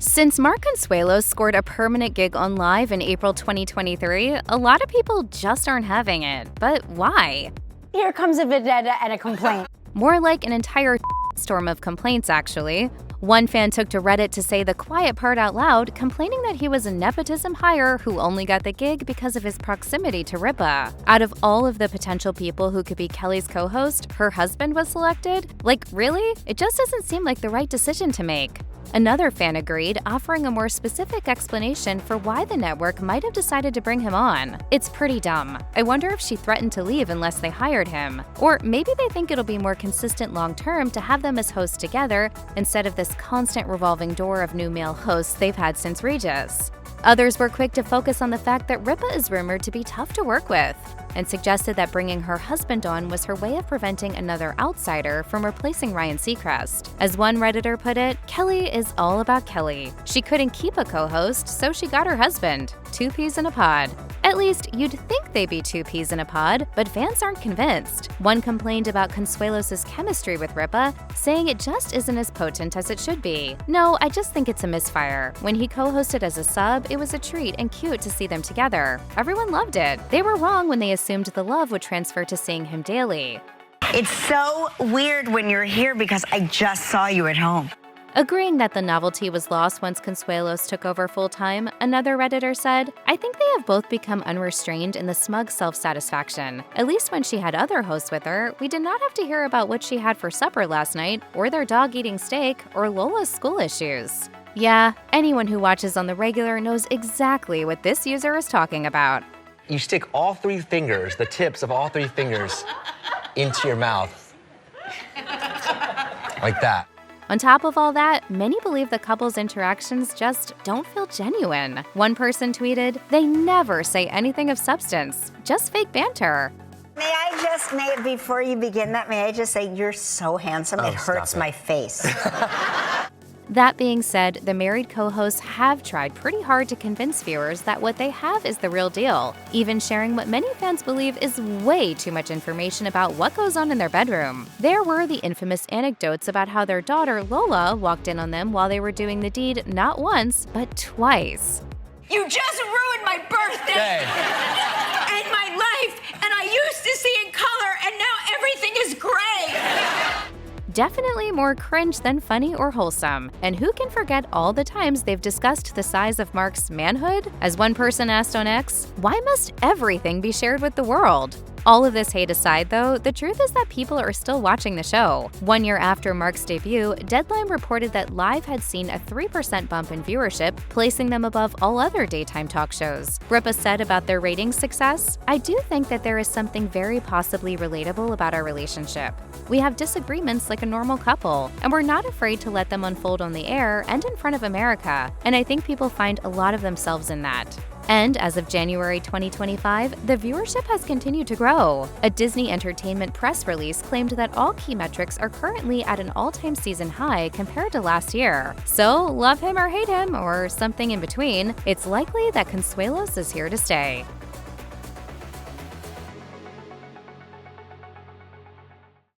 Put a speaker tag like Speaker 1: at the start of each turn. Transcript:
Speaker 1: Since Mark Consuelos scored a permanent gig on Live in April 2023, a lot of people just aren't having it. But why?
Speaker 2: Here comes a vendetta and a complaint.
Speaker 1: More like an entire storm of complaints, actually. One fan took to Reddit to say the quiet part out loud, complaining that he was a nepotism hire who only got the gig because of his proximity to Ripa. Out of all of the potential people who could be Kelly's co-host, her husband was selected? Like, really? It just doesn't seem like the right decision to make. Another fan agreed, offering a more specific explanation for why the network might have decided to bring him on. It's pretty dumb. I wonder if she threatened to leave unless they hired him. Or maybe they think it'll be more consistent long-term to have them as hosts together instead of this constant revolving door of new male hosts they've had since Regis. Others were quick to focus on the fact that Ripa is rumored to be tough to work with, and suggested that bringing her husband on was her way of preventing another outsider from replacing Ryan Seacrest. As one Redditor put it, Kelly is all about Kelly. She couldn't keep a co-host, so she got her husband. 2 peas in a pod. At least, you'd think they'd be 2 peas in a pod, but fans aren't convinced. One complained about Consuelos' chemistry with Ripa, saying it just isn't as potent as it should be. No, I just think it's a misfire. When he co-hosted as a sub, it was a treat and cute to see them together. Everyone loved it. They were wrong when they assumed the love would transfer to seeing him daily.
Speaker 3: It's so weird when you're here because I just saw you at home.
Speaker 1: Agreeing that the novelty was lost once Consuelos took over full-time, another Redditor said, "I think they have both become unrestrained in the smug self-satisfaction. At least when she had other hosts with her, we did not have to hear about what she had for supper last night, or their dog eating steak, or Lola's school issues." Yeah, anyone who watches on the regular knows exactly what this user is talking about.
Speaker 4: You stick all 3 fingers, the tips of all 3 fingers, into your mouth. Like that.
Speaker 1: On top of all that, many believe the couple's interactions just don't feel genuine. One person tweeted, "They never say anything of substance, just fake banter."
Speaker 3: Before you begin that, may I just say, you're so handsome, it hurts my face.
Speaker 1: That being said, the married co-hosts have tried pretty hard to convince viewers that what they have is the real deal, even sharing what many fans believe is way too much information about what goes on in their bedroom. There were the infamous anecdotes about how their daughter, Lola, walked in on them while they were doing the deed not once, but twice.
Speaker 5: You just ruined my birthday and my life, and I used to see in color, and now everything is gray.
Speaker 1: Definitely more cringe than funny or wholesome. And who can forget all the times they've discussed the size of Mark's manhood? As one person asked on X, why must everything be shared with the world? All of this hate aside, though, the truth is that people are still watching the show. 1 year after Mark's debut, Deadline reported that Live had seen a 3% bump in viewership, placing them above all other daytime talk shows. Ripa said about their ratings success, "I do think that there is something very possibly relatable about our relationship. We have disagreements like a normal couple, and we're not afraid to let them unfold on the air and in front of America, and I think people find a lot of themselves in that." And as of January 2025, the viewership has continued to grow. A Disney Entertainment press release claimed that all key metrics are currently at an all-time season high compared to last year. So, love him or hate him, or something in between, it's likely that Consuelos is here to stay.